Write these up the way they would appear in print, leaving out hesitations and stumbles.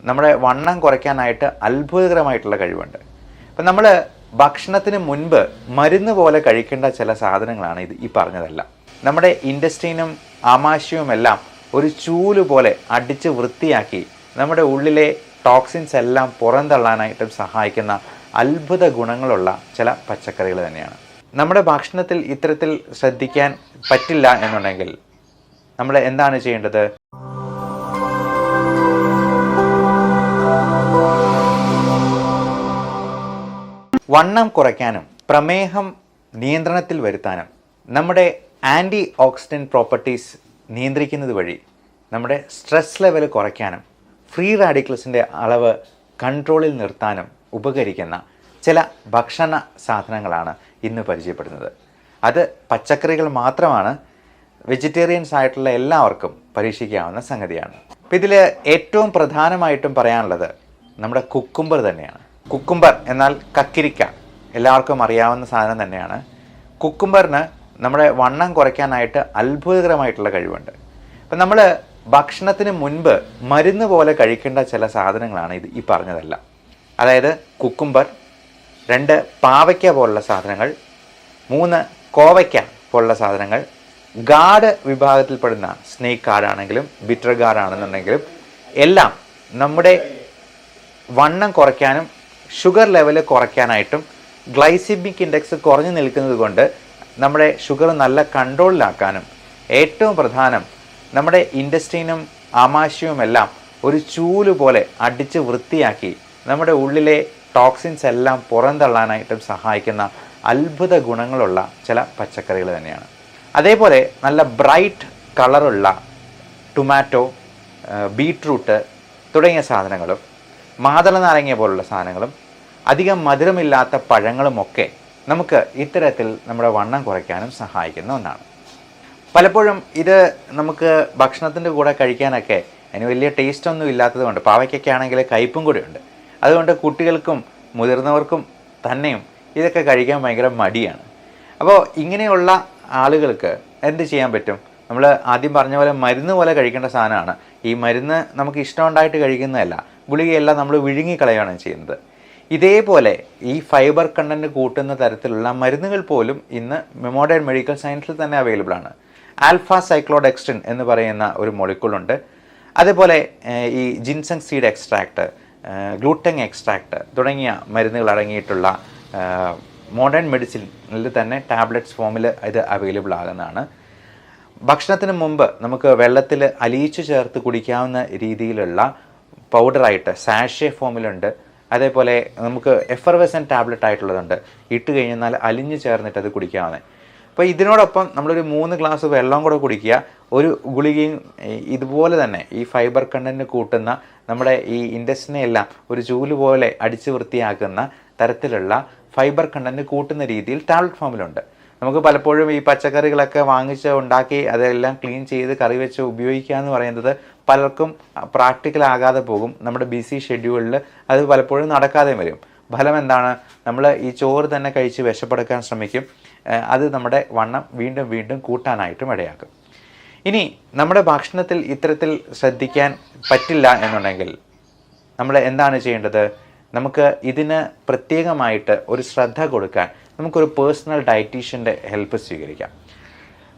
നമ്മുടെ വണ്ണം കുറയ്ക്കാനായിട്ട് അത്ഭുതകരമായിട്ടുള്ള കഴിവുണ്ട്. അപ്പം നമ്മൾ ഭക്ഷണത്തിന് മുൻപ് മരുന്ന് പോലെ കഴിക്കേണ്ട ചില സാധനങ്ങളാണ് ഈ പറഞ്ഞതെല്ലാം. നമ്മുടെ ഇൻഡസ്ട്രീനും ആമാശയവുമെല്ലാം ഒരു ചൂല് പോലെ അടിച്ച് വൃത്തിയാക്കി നമ്മുടെ ഉള്ളിലെ ടോക്സിൻസ് എല്ലാം പുറന്തള്ളാനായിട്ടും സഹായിക്കുന്ന അത്ഭുത ഗുണങ്ങളുള്ള ചില പച്ചക്കറികൾ തന്നെയാണ്. നമ്മുടെ ഭക്ഷണത്തിൽ ഇത്തരത്തിൽ ശ്രദ്ധിക്കാൻ പറ്റില്ല എന്നുണ്ടെങ്കിൽ നമ്മൾ എന്താണ് ചെയ്യേണ്ടത്? വണ്ണം കുറയ്ക്കാനും പ്രമേഹം നിയന്ത്രണത്തിൽ വരുത്താനും നമ്മുടെ ആൻറ്റി ഓക്സിഡൻറ്റ് പ്രോപ്പർട്ടീസ് നിയന്ത്രിക്കുന്നത് വഴി നമ്മുടെ സ്ട്രെസ് ലെവൽ കുറയ്ക്കാനും ഫ്രീ റാഡിക്കൽസിൻ്റെ അളവ് കൺട്രോളിൽ നിർത്താനും ഉപകരിക്കുന്ന ചില ഭക്ഷണ സാധനങ്ങളാണ് ഇന്ന് പരിചയപ്പെടുന്നത്. അത് പച്ചക്കറികൾ മാത്രമാണ്. വെജിറ്റേറിയൻസ് ആയിട്ടുള്ള എല്ലാവർക്കും പരീക്ഷിക്കാവുന്ന സംഗതിയാണ്. അപ്പം ഇതിൽ ഏറ്റവും പ്രധാനമായിട്ടും പറയാനുള്ളത് നമ്മുടെ കുക്കുംബർ തന്നെയാണ്. കുക്കുംബർ എന്നാൽ കക്കിരിക്ക, എല്ലാവർക്കും അറിയാവുന്ന സാധനം തന്നെയാണ്. കുക്കുംബറിന് നമ്മുടെ വണ്ണം കുറയ്ക്കാനായിട്ട് അത്ഭുതകരമായിട്ടുള്ള കഴിവുണ്ട്. അപ്പം നമ്മൾ ഭക്ഷണത്തിന് മുൻപ് മരുന്ന് പോലെ കഴിക്കേണ്ട ചില സാധനങ്ങളാണ് ഈ പറഞ്ഞതെല്ലാം. അതായത് കുക്കുംബർ, 2 പാവയ്ക്ക പോലുള്ള സാധനങ്ങൾ, 3 കോവയ്ക്ക പോലുള്ള സാധനങ്ങൾ, ഗാർഡ് വിഭാഗത്തിൽപ്പെടുന്ന സ്നേക്ക് ഗാർഡ് ആണെങ്കിലും ബിറ്റർ ഗാർഡ് ആണെന്നുണ്ടെങ്കിലും എല്ലാം നമ്മുടെ വണ്ണം കുറയ്ക്കാനും ഷുഗർ ലെവൽ കുറയ്ക്കാനായിട്ടും ഗ്ലൈസിമിക് ഇൻഡെക്സ് കുറഞ്ഞു നിൽക്കുന്നത് കൊണ്ട് നമ്മുടെ ഷുഗർ നല്ല കൺട്രോളിലാക്കാനും ഏറ്റവും പ്രധാനം നമ്മുടെ ഇൻഡസ്ട്രീനും ആമാശയവുമെല്ലാം ഒരു ചൂല് പോലെ അടിച്ച് വൃത്തിയാക്കി നമ്മുടെ ഉള്ളിലെ ടോക്സിൻസ് എല്ലാം പുറന്തള്ളാനായിട്ടും സഹായിക്കുന്ന അത്ഭുത ഗുണങ്ങളുള്ള ചില പച്ചക്കറികൾ തന്നെയാണ്. അതേപോലെ നല്ല ബ്രൈറ്റ് കളറുള്ള ടൊമാറ്റോ, ബീട്രൂട്ട് തുടങ്ങിയ സാധനങ്ങളും മാതള നാരങ്ങ പോലുള്ള സാധനങ്ങളും അധികം മധുരമില്ലാത്ത പഴങ്ങളുമൊക്കെ നമുക്ക് ഇത്തരത്തിൽ നമ്മുടെ വണ്ണം കുറയ്ക്കാനും സഹായിക്കുന്ന ഒന്നാണ്. പലപ്പോഴും ഇത് നമുക്ക് ഭക്ഷണത്തിൻ്റെ കൂടെ കഴിക്കാനൊക്കെ അതിന് വലിയ ടേസ്റ്റൊന്നും ഇല്ലാത്തത് കൊണ്ട്, പാവയ്ക്കൊക്കെ ആണെങ്കിൽ കയ്പും കൂടി ഉണ്ട്, അതുകൊണ്ട് കുട്ടികൾക്കും മുതിർന്നവർക്കും തന്നെയും ഇതൊക്കെ കഴിക്കാൻ ഭയങ്കര മടിയാണ്. അപ്പോൾ ഇങ്ങനെയുള്ള ആളുകൾക്ക് എന്ത് ചെയ്യാൻ പറ്റും? നമ്മൾ ആദ്യം പറഞ്ഞ പോലെ മരുന്ന് പോലെ കഴിക്കേണ്ട സാധനമാണ്. ഈ മരുന്ന് നമുക്ക് ഇഷ്ടമുണ്ടായിട്ട് കഴിക്കുന്നതല്ല, ഗുളികയെല്ലാം നമ്മൾ വിഴുങ്ങിക്കളയാണ് ചെയ്യുന്നത്. ഇതേപോലെ ഈ ഫൈബർ കണ്ടൻറ്റ് കൂട്ടുന്ന തരത്തിലുള്ള മരുന്നുകൾ പോലും ഇന്ന് മോഡേൺ മെഡിക്കൽ സയൻസിൽ തന്നെ അവൈലബിൾ ആണ്. ആൽഫ സൈക്ലോഡെക്സ്ട്രിൻ എന്ന് പറയുന്ന ഒരു മോളിക്യൂളുണ്ട്. അതേപോലെ ഈ ജിൻസങ് സീഡ് എക്സ്ട്രാക്ട്, ഗ്ലൂട്ടങ് എക്സ്ട്രാക്ട് തുടങ്ങിയ മരുന്നുകൾ അടങ്ങിയിട്ടുള്ള മോഡേൺ മെഡിസിനിൽ തന്നെ ടാബ്ലറ്റ്സ് ഫോമിൽ ഇത് അവൈലബിൾ ആകുന്നതാണ്. ഭക്ഷണത്തിന് മുമ്പ് നമുക്ക് വെള്ളത്തിൽ അലിയിച്ചു ചേർത്ത് കുടിക്കാവുന്ന രീതിയിലുള്ള പൗഡറായിട്ട് സാഷെ ഫോമിലുണ്ട്. അതേപോലെ നമുക്ക് എഫർവെസൻ ടാബ്ലറ്റ് ആയിട്ടുള്ളതുണ്ട്, ഇട്ട് കഴിഞ്ഞാൽ അലിഞ്ഞു ചേർന്നിട്ട് അത് കുടിക്കാവുന്നത്. അപ്പോൾ ഇതിനോടൊപ്പം നമ്മളൊരു 3 ഗ്ലാസ് വെള്ളം കൂടെ കുടിക്കുക. ഒരു ഗുളികയും ഇതുപോലെ തന്നെ ഈ ഫൈബർ കണ്ടൻറ്റ് കൂട്ടുന്ന നമ്മുടെ ഈ ഇൻഡസ്ട്രീനെ എല്ലാം ഒരു ചൂല് പോലെ അടിച്ച് വൃത്തിയാക്കുന്ന തരത്തിലുള്ള ഫൈബർ കണ്ടൻറ്റ് കൂട്ടുന്ന രീതിയിൽ ടാബ്ലറ്റ് ഫോമിലുണ്ട്. നമുക്ക് പലപ്പോഴും ഈ പച്ചക്കറികളൊക്കെ വാങ്ങിച്ച് ഉണ്ടാക്കി അതെല്ലാം ക്ലീൻ ചെയ്ത് കറി വെച്ച് ഉപയോഗിക്കുക എന്ന് പറയുന്നത് പലർക്കും പ്രാക്ടിക്കൽ ആകാതെ പോകും. നമ്മുടെ ബിസി ഷെഡ്യൂളിൽ അത് പലപ്പോഴും നടക്കാതെ വരും. ഫലം എന്താണ്? നമ്മൾ ഈ ചോറ് തന്നെ കഴിച്ച് വിശപ്പെടുക്കാൻ ശ്രമിക്കും. അത് നമ്മുടെ വണ്ണം വീണ്ടും വീണ്ടും കൂട്ടാനായിട്ടും ഇടയാക്കും. ഇനി നമ്മുടെ ഭക്ഷണത്തിൽ ഇത്തരത്തിൽ ശ്രദ്ധിക്കാൻ പറ്റില്ല എന്നുണ്ടെങ്കിൽ നമ്മൾ എന്താണ് ചെയ്യേണ്ടത്? നമുക്ക് ഇതിന് പ്രത്യേകമായിട്ട് ഒരു ശ്രദ്ധ കൊടുക്കാൻ നമുക്കൊരു പേഴ്സണൽ ഡയറ്റീഷ്യൻ്റെ ഹെൽപ്പ് സ്വീകരിക്കാം.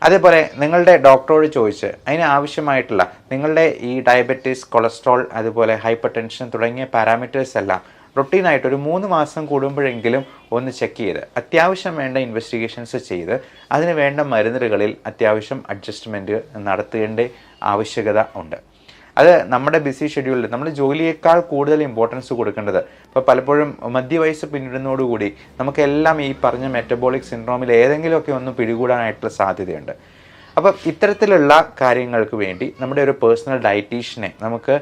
അതേപോലെ നിങ്ങളുടെ ഡോക്ടറോട് ചോദിച്ച് അതിന് ആവശ്യമായിട്ടുള്ള നിങ്ങളുടെ ഈ ഡയബറ്റീസ്, കൊളസ്ട്രോൾ, അതുപോലെ ഹൈപ്പർ ടെൻഷൻ തുടങ്ങിയ പാരാമീറ്റേഴ്സ് എല്ലാം റൊട്ടീനായിട്ട് ഒരു 3 മാസം കൂടുമ്പോഴെങ്കിലും ഒന്ന് ചെക്ക് ചെയ്ത് അത്യാവശ്യം വേണ്ട ഇൻവെസ്റ്റിഗേഷൻസ് ചെയ്ത് അതിന് വേണ്ട മരുന്നുകളിൽ അത്യാവശ്യം അഡ്ജസ്റ്റ്മെൻറ്റ് നടത്തേണ്ട ആവശ്യകത ഉണ്ട്. അത് നമ്മുടെ ബിസി ഷെഡ്യൂളിൽ നമ്മൾ ജോലിയേക്കാൾ കൂടുതൽ ഇമ്പോർട്ടൻസ് കൊടുക്കേണ്ടത്. ഇപ്പോൾ പലപ്പോഴും മധ്യവയസ്സ് പിന്നിടുന്നതോടുകൂടി നമുക്കെല്ലാം ഈ പറഞ്ഞ മെറ്റബോളിക് സിൻഡ്രോമിൽ ഏതെങ്കിലുമൊക്കെ ഒന്ന് പിടികൂടാനായിട്ടുള്ള സാധ്യതയുണ്ട്. അപ്പം ഇത്തരത്തിലുള്ള കാര്യങ്ങൾക്ക് വേണ്ടി നമ്മുടെ ഒരു പേഴ്സണൽ ഡയറ്റീഷ്യനെ നമുക്ക്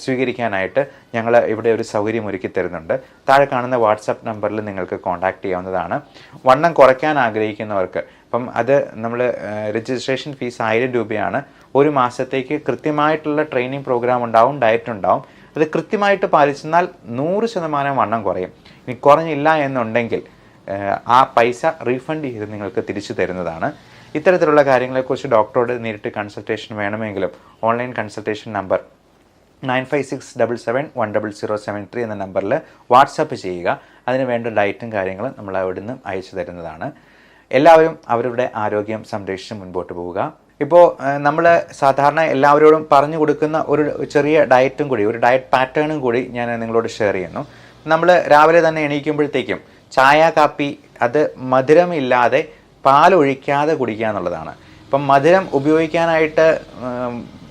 സ്വീകരിക്കാനായിട്ട് ഞങ്ങൾ ഇവിടെ ഒരു സൗകര്യം ഒരുക്കി തരുന്നുണ്ട്. താഴെ കാണുന്ന വാട്സപ്പ് നമ്പറിൽ നിങ്ങൾക്ക് കോൺടാക്റ്റ് ചെയ്യാവുന്നതാണ്. വണ്ണം കുറയ്ക്കാൻ ആഗ്രഹിക്കുന്നവർക്ക് അപ്പം അത് നമ്മൾ രജിസ്ട്രേഷൻ ഫീസ് 1000 രൂപയാണ്. ഒരു മാസത്തേക്ക് കൃത്യമായിട്ടുള്ള ട്രെയിനിങ് പ്രോഗ്രാം ഉണ്ടാവും, ഡയറ്റ് ഉണ്ടാവും. അത് കൃത്യമായിട്ട് പാലിച്ചെന്നാൽ 100% വണ്ണം കുറയും. ഇനി കുറഞ്ഞില്ല എന്നുണ്ടെങ്കിൽ ആ പൈസ റീഫണ്ട് ചെയ്ത് നിങ്ങൾക്ക് തിരിച്ചു തരുന്നതാണ്. ഇത്തരത്തിലുള്ള കാര്യങ്ങളെക്കുറിച്ച് ഡോക്ടറോട് നേരിട്ട് കൺസൾട്ടേഷൻ വേണമെങ്കിലും ഓൺലൈൻ കൺസൾട്ടേഷൻ നമ്പർ 9567710073 എന്ന നമ്പറിൽ വാട്സപ്പ് ചെയ്യുക. അതിന് വേണ്ട ഡയറ്റും കാര്യങ്ങളും നമ്മൾ അവിടുന്ന് അയച്ചു തരുന്നതാണ്. എല്ലാവരും അവരുടെ ആരോഗ്യം സംരക്ഷിച്ച് മുൻപോട്ട് പോവുക. ഇപ്പോൾ നമ്മൾ സാധാരണ എല്ലാവരോടും പറഞ്ഞു കൊടുക്കുന്ന ഒരു ചെറിയ ഡയറ്റും കൂടി, ഒരു ഡയറ്റ് പാറ്റേണും കൂടി ഞാൻ നിങ്ങളോട് ഷെയർ ചെയ്യുന്നു. നമ്മൾ രാവിലെ തന്നെ എണീക്കുമ്പോഴത്തേക്കും ചായ കാപ്പി അത് മധുരമില്ലാതെ പാലൊഴിക്കാതെ കുടിക്കുക എന്നുള്ളതാണ്. ഇപ്പം മധുരം ഉപയോഗിക്കാനായിട്ട്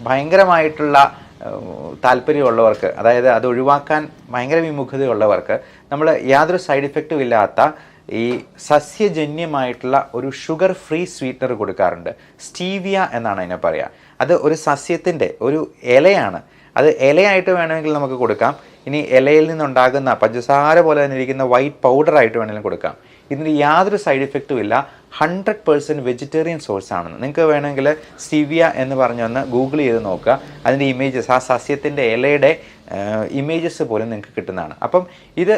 ഭയങ്കരമായിട്ടുള്ള താല്പര്യമുള്ളവർക്ക്, അതായത് അത് ഒഴിവാക്കാൻ ഭയങ്കര വിമുഖതയുള്ളവർക്ക് നമ്മൾ യാതൊരു സൈഡ് ഇഫക്റ്റും ഇല്ലാത്ത ഈ സസ്യജന്യമായിട്ടുള്ള ഒരു ഷുഗർ ഫ്രീ സ്വീറ്റ്നർ കൊടുക്കാറുണ്ട്. സ്റ്റീവിയ എന്നാണ് അതിനെ പറയുക. അത് ഒരു സസ്യത്തിൻ്റെ ഒരു ഇലയാണ്. അത് ഇലയായിട്ട് വേണമെങ്കിൽ നമുക്ക് കൊടുക്കാം. ഇനി ഇലയിൽ നിന്നുണ്ടാകുന്ന പഞ്ചസാര പോലെ തന്നെ ഇരിക്കുന്ന വൈറ്റ് പൗഡറായിട്ട് വേണമെങ്കിലും കൊടുക്കാം. ഇതിന് യാതൊരു സൈഡ് ഇഫക്റ്റും ഇല്ല. 100% വെജിറ്റേറിയൻ സോഴ്സ് ആണെന്ന്. നിങ്ങൾക്ക് വേണമെങ്കിൽ സ്റ്റീവിയ എന്ന് പറഞ്ഞൊന്ന് ഗൂഗിൾ ചെയ്ത് നോക്കുക. അതിൻ്റെ ഇമേജസ്, ആ സസ്യത്തിൻ്റെ ഇലയുടെ ഇമേജസ് പോലും നിങ്ങൾക്ക് കിട്ടുന്നതാണ്. അപ്പം ഇത്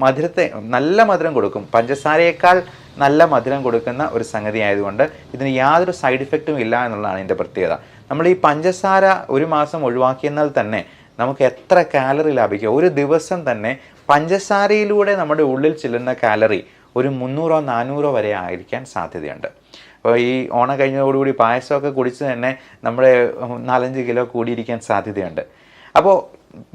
മധുരത്തെ നല്ല മധുരം കൊടുക്കും, പഞ്ചസാരയേക്കാൾ നല്ല മധുരം കൊടുക്കുന്ന ഒരു സംഗതി ആയതുകൊണ്ട് ഇതിന് യാതൊരു സൈഡ് ഇഫക്റ്റും ഇല്ല എന്നുള്ളതാണ് ഇതിൻ്റെ പ്രത്യേകത. നമ്മൾ ഈ പഞ്ചസാര ഒരു മാസം ഒഴിവാക്കിയെന്നാൽ തന്നെ നമുക്ക് എത്ര കാലറി ലാഭിക്കുക. ഒരു ദിവസം തന്നെ പഞ്ചസാരയിലൂടെ നമ്മുടെ ഉള്ളിൽ ചെല്ലുന്ന കാലറി ഒരു 300-400 വരെ ആയിരിക്കാൻ സാധ്യതയുണ്ട്. അപ്പോൾ ഈ ഓണം കഴിഞ്ഞതോടുകൂടി പായസമൊക്കെ കുടിച്ച് തന്നെ നമ്മുടെ 4-5 കിലോ കൂടിയിരിക്കാൻ സാധ്യതയുണ്ട്. അപ്പോൾ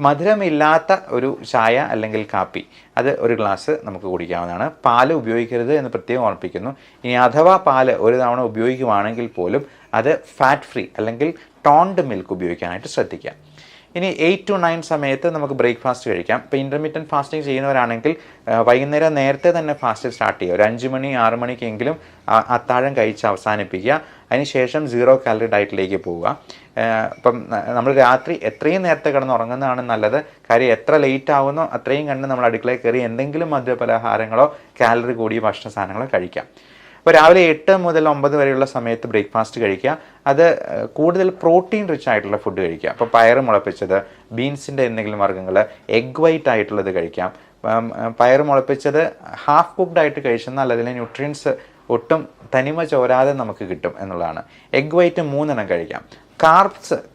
മധുരമില്ലാത്ത ഒരു ചായ അല്ലെങ്കിൽ കാപ്പി അത് ഒരു ഗ്ലാസ് നമുക്ക് കുടിക്കാവുന്നതാണ്. പാല് ഉപയോഗിക്കരുത് എന്ന് പ്രത്യേകം ഓർമ്മിപ്പിക്കുന്നു. ഇനി അഥവാ പാല് ഒരു തവണ ഉപയോഗിക്കുവാണെങ്കിൽ പോലും അത് ഫാറ്റ് ഫ്രീ അല്ലെങ്കിൽ ടോൺഡ് മിൽക്ക് ഉപയോഗിക്കാനായിട്ട് ശ്രദ്ധിക്കുക. ഇനി 8 to 9 സമയത്ത് നമുക്ക് ബ്രേക്ക്ഫാസ്റ്റ് കഴിക്കാം. ഇപ്പോൾ ഇൻ്റർമീഡിയൻറ്റ് ഫാസ്റ്റിംഗ് ചെയ്യുന്നവരാണെങ്കിൽ വൈകുന്നേരം നേരത്തെ തന്നെ ഫാസ്റ്റ് സ്റ്റാർട്ട് ചെയ്യുക. ഒരു 5 മണി 6 മണിക്കെങ്കിലും അത്താഴം കഴിച്ച് അവസാനിപ്പിക്കുക. അതിനുശേഷം 0 കാലറി ഡയറ്റിലേക്ക് പോവുക. ഇപ്പം നമ്മൾ രാത്രി എത്രയും നേരത്തെ കിടന്ന് ഉറങ്ങുന്നതാണ് നല്ലത്. കാര്യം എത്ര ലേറ്റ് ആകുന്നോ അത്രയും കണ്ട് നമ്മൾ അടുക്കളയിൽ കയറി എന്തെങ്കിലും മധുരപലഹാരങ്ങളോ കാലറി കൂടിയ ഭക്ഷണ സാധനങ്ങളോ കഴിക്കാം. അപ്പോൾ രാവിലെ 8 മുതൽ 9 വരെയുള്ള സമയത്ത് ബ്രേക്ക്ഫാസ്റ്റ് കഴിക്കുക. അത് കൂടുതൽ പ്രോട്ടീൻ റിച്ച് ആയിട്ടുള്ള ഫുഡ് കഴിക്കുക. അപ്പോൾ പയറ് മുളപ്പിച്ചത്, ബീൻസിൻ്റെ എന്തെങ്കിലും വർഗ്ഗങ്ങൾ, എഗ് വൈറ്റ് ആയിട്ടുള്ളത് കഴിക്കാം. പയറ് മുളപ്പിച്ചത് ഹാഫ് കുക്ക്ഡ് ആയിട്ട് കഴിച്ചെന്നാൽ അതിലെ ന്യൂട്രിയൻസ് ഒട്ടും തനിമ ചോരാതെ നമുക്ക് കിട്ടും എന്നുള്ളതാണ്. എഗ് വൈറ്റ് 3 എണ്ണം കഴിക്കാം.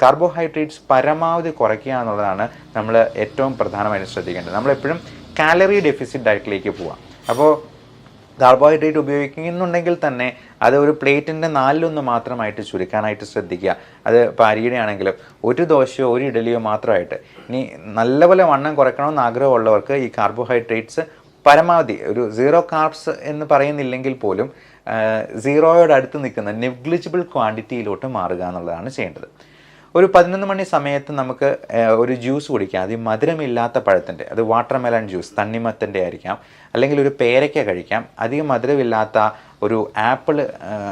കാർബോഹൈഡ്രേറ്റ്സ് പരമാവധി കുറയ്ക്കുക എന്നുള്ളതാണ് നമ്മൾ ഏറ്റവും പ്രധാനമായിട്ട് ശ്രദ്ധിക്കേണ്ടത്. നമ്മളെപ്പോഴും കാലറി ഡെഫിസിറ്റ് ഡയറ്റിലേക്ക് പോവാം. അപ്പോൾ കാർബോഹൈഡ്രേറ്റ് ഉപയോഗിക്കുന്നുണ്ടെങ്കിൽ തന്നെ അത് ഒരു പ്ലേറ്റിൻ്റെ 4/1 മാത്രമായിട്ട് ചുരുക്കാനായിട്ട് ശ്രദ്ധിക്കുക. അത് ഇപ്പോൾ അരിയുടെ ആണെങ്കിലും ഒരു ദോശയോ ഒരു ഇഡലിയോ മാത്രമായിട്ട്. ഇനി നല്ലപോലെ വണ്ണം കുറയ്ക്കണമെന്ന് ആഗ്രഹമുള്ളവർക്ക് ഈ കാർബോഹൈഡ്രേറ്റ്സ് പരമാവധി ഒരു 0 കാർബ്സ് എന്ന് പറയുന്നില്ലെങ്കിൽ പോലും 0യോടടുത്ത് നിൽക്കുന്ന നെഗ്ലിജിബിൾ ക്വാണ്ടിറ്റിയിലോട്ട് മാറുക എന്നുള്ളതാണ് ചെയ്യേണ്ടത്. ഒരു 11 മണി സമയത്ത് നമുക്ക് ഒരു ജ്യൂസ് കുടിക്കാം. അത് മധുരമില്ലാത്ത പഴത്തിൻ്റെ, അത് വാട്ടർമെലൺ ജ്യൂസ്, തണ്ണിമത്തൻ്റെ ആയിരിക്കാം, അല്ലെങ്കിൽ ഒരു പേരയ്ക്ക കഴിക്കാം. അധികം മധുരമില്ലാത്ത ഒരു ആപ്പിൾ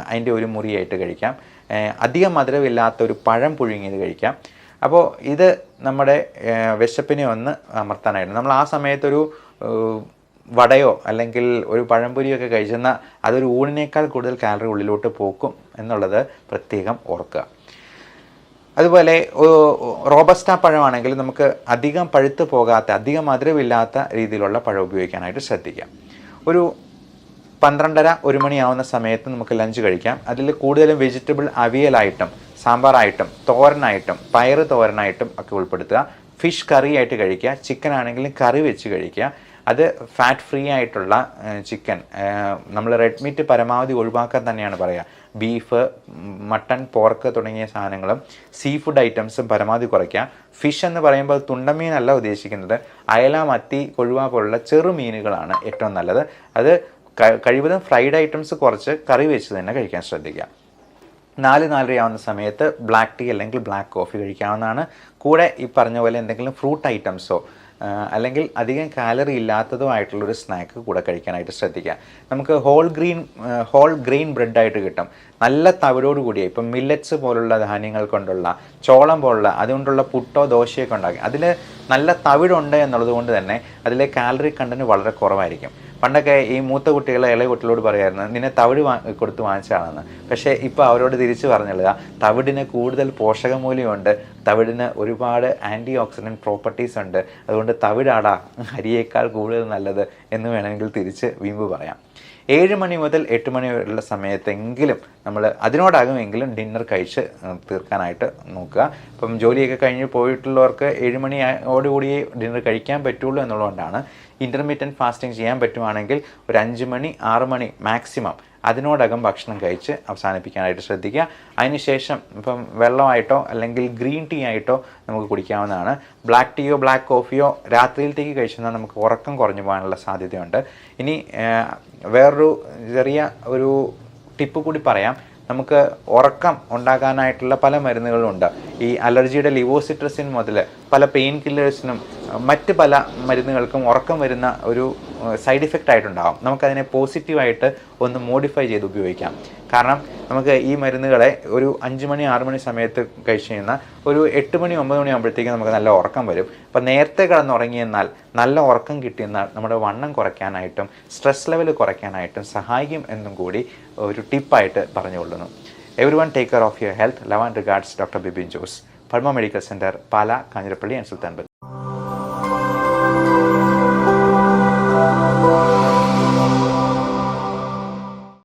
അതിൻ്റെ ഒരു മുറിയായിട്ട് കഴിക്കാം. അധികം മധുരമില്ലാത്ത ഒരു പഴം പുഴുങ്ങിയത് കഴിക്കാം. അപ്പോൾ ഇത് നമ്മുടെ വിശപ്പിനെ ഒന്ന് അമർത്താനായിട്ട് നമ്മൾ ആ സമയത്തൊരു വടയോ അല്ലെങ്കിൽ ഒരു പഴംപൊരിയൊക്കെ കഴിച്ചെന്നാൽ അതൊരു ഊണിനേക്കാൾ കൂടുതൽ കാലറി ഉള്ളിലോട്ട് പോക്കും എന്നുള്ളത് പ്രത്യേകം ഓർക്കുക. അതുപോലെ റോബസ്റ്റ പഴമാണെങ്കിൽ നമുക്ക് അധികം പഴുത്ത് പോകാത്ത, അധികം മധുരമില്ലാത്ത രീതിയിലുള്ള പഴം ഉപയോഗിക്കാനായിട്ട് ശ്രദ്ധിക്കാം. ഒരു 12:30-1 മണിയാവുന്ന സമയത്ത് നമുക്ക് ലഞ്ച് കഴിക്കാം. അതിൽ കൂടുതലും വെജിറ്റബിൾ അവിയലായിട്ടും സാമ്പാറായിട്ടും തോരനായിട്ടും പയറ് തോരനായിട്ടും ഒക്കെ ഉൾപ്പെടുത്തുക. ഫിഷ് കറി ആയിട്ട് കഴിക്കുക. ചിക്കൻ ആണെങ്കിലും കറി വെച്ച് കഴിക്കുക. അത് ഫാറ്റ് ഫ്രീ ആയിട്ടുള്ള ചിക്കൻ, നമ്മൾ റെഡ് മീറ്റ് പരമാവധി ഒഴിവാക്കാൻ തന്നെയാണ് പറയുക. ബീഫ്, മട്ടൺ, പോർക്ക് തുടങ്ങിയ സാധനങ്ങളും സീ ഫുഡ് ഐറ്റംസും പരമാവധി കുറയ്ക്കുക. ഫിഷ് എന്ന് പറയുമ്പോൾ തുണ്ടമീനല്ല ഉദ്ദേശിക്കുന്നത്. അയല, മത്തി, കൊഴുവ പോലുള്ള ചെറുമീനുകളാണ് ഏറ്റവും നല്ലത്. അത് കഴിവതും ഫ്രൈഡ് ഐറ്റംസ് കുറച്ച് കറി വെച്ച് തന്നെ കഴിക്കാൻ ശ്രദ്ധിക്കുക. 4-4:30 ആവുന്ന സമയത്ത് ബ്ലാക്ക് ടീ അല്ലെങ്കിൽ ബ്ലാക്ക് കോഫി കഴിക്കാവുന്നതാണ്. കൂടെ ഈ പറഞ്ഞ പോലെ എന്തെങ്കിലും ഫ്രൂട്ട് ഐറ്റംസോ അല്ലെങ്കിൽ അധികം കാലറി ഇല്ലാത്തതോ ആയിട്ടുള്ളൊരു സ്നാക്ക് കൂടെ കഴിക്കാനായിട്ട് ശ്രദ്ധിക്കുക. നമുക്ക് ഹോൾ ഗ്രെയിൻ ബ്രെഡായിട്ട് കിട്ടും. നല്ല തവിടോട് കൂടിയ, ഇപ്പം മില്ലറ്റ്സ് പോലുള്ള ധാന്യങ്ങൾ കൊണ്ടുള്ള, ചോളം പോലുള്ള അതുകൊണ്ടുള്ള പുട്ടോ ദോശയൊക്കെ ഉണ്ടാക്കി അതിൽ നല്ല തവിടുണ്ട് എന്നുള്ളത് കൊണ്ട് തന്നെ അതിലെ കാലറി കണ്ടന്റ് വളരെ കുറവായിരിക്കും. പണ്ടൊക്കെ ഈ മൂത്ത കുട്ടികളെ ഇളയ കുട്ടികളോട് പറയായിരുന്നു, നിന്നെ തവിട് കൊടുത്ത് വാങ്ങിച്ചാണെന്ന്. പക്ഷേ ഇപ്പോൾ അവരോട് തിരിച്ചു പറഞ്ഞുള്ളത്, തവിടിന് കൂടുതൽ പോഷകമൂല്യമുണ്ട്, തവിടിന് ഒരുപാട് ആൻറ്റി ഓക്സിഡൻറ്റ് പ്രോപ്പർട്ടീസ് ഉണ്ട്, അതുകൊണ്ട് തവിടാടാ അരിയേക്കാൾ കൂടുതൽ നല്ലത് എന്ന് വേണമെങ്കിൽ തിരിച്ച് വീമ്പ് പറയാം. 7 മണി മുതൽ 8 മണി വരെയുള്ള സമയത്തെങ്കിലും നമ്മൾ അതിനോടാകുമെങ്കിലും ഡിന്നർ കഴിച്ച് തീർക്കാനായിട്ട് നോക്കുക. ഇപ്പം ജോലിയൊക്കെ കഴിഞ്ഞ് പോയിട്ടുള്ളവർക്ക് 7 മണിയോടുകൂടിയേ ഡിന്നർ കഴിക്കാൻ പറ്റുള്ളൂ എന്നുള്ളതുകൊണ്ടാണ്. ഇൻ്റർമീഡിയൻറ്റ് ഫാസ്റ്റിംഗ് ചെയ്യാൻ പറ്റുവാണെങ്കിൽ ഒരു 5 മണി 6 മണി മാക്സിമം അതിനോടകം ഭക്ഷണം കഴിച്ച് അവസാനിപ്പിക്കാനായിട്ട് ശ്രദ്ധിക്കുക. അതിനുശേഷം ഇപ്പം വെള്ളമായിട്ടോ അല്ലെങ്കിൽ ഗ്രീൻ ടീ ആയിട്ടോ നമുക്ക് കുടിക്കാവുന്നതാണ്. ബ്ലാക്ക് ടീയോ ബ്ലാക്ക് കോഫിയോ രാത്രിയിലത്തേക്ക് കഴിച്ചെന്നാൽ നമുക്ക് ഉറക്കം കുറഞ്ഞു പോകാനുള്ള സാധ്യതയുണ്ട്. ഇനി വേറൊരു ചെറിയ ഒരു ടിപ്പ് കൂടി പറയാം. നമുക്ക് ഉറക്കം ഉണ്ടാക്കാനായിട്ടുള്ള പല മരുന്നുകളുണ്ട്. ഈ അലർജിയുടെ ലിവോസിട്രസിൻ മുതൽ പല പെയിൻ കില്ലേഴ്സിനും മറ്റ് പല മരുന്നുകൾക്കും ഉറക്കം വരുന്ന ഒരു സൈഡ് ഇഫക്റ്റ് ആയിട്ടുണ്ടാകും. നമുക്കതിനെ പോസിറ്റീവായിട്ട് ഒന്ന് മോഡിഫൈ ചെയ്ത് ഉപയോഗിക്കാം. കാരണം നമുക്ക് ഈ മരുന്നുകളെ ഒരു 5 മണി 6 മണി സമയത്ത് കഴിച്ച് കഴിഞ്ഞാൽ ഒരു 8 മണി 9 മണി ആകുമ്പോഴത്തേക്കും നമുക്ക് നല്ല ഉറക്കം വരും. അപ്പം നേരത്തെ കിടന്നുറങ്ങിയെന്നാൽ നല്ല ഉറക്കം കിട്ടിയെന്നാൽ നമ്മുടെ വണ്ണം കുറയ്ക്കാനായിട്ടും സ്ട്രെസ് ലെവൽ കുറയ്ക്കാനായിട്ടും സഹായിക്കും എന്നും കൂടി ഒരു ടിപ്പായിട്ട് പറഞ്ഞുകൊള്ളുന്നു. Everyone take care of your health. Love and regards doctor Bibin Jose, Pulma medical centre, Pala, Kanjirappally and Sultan Bathery.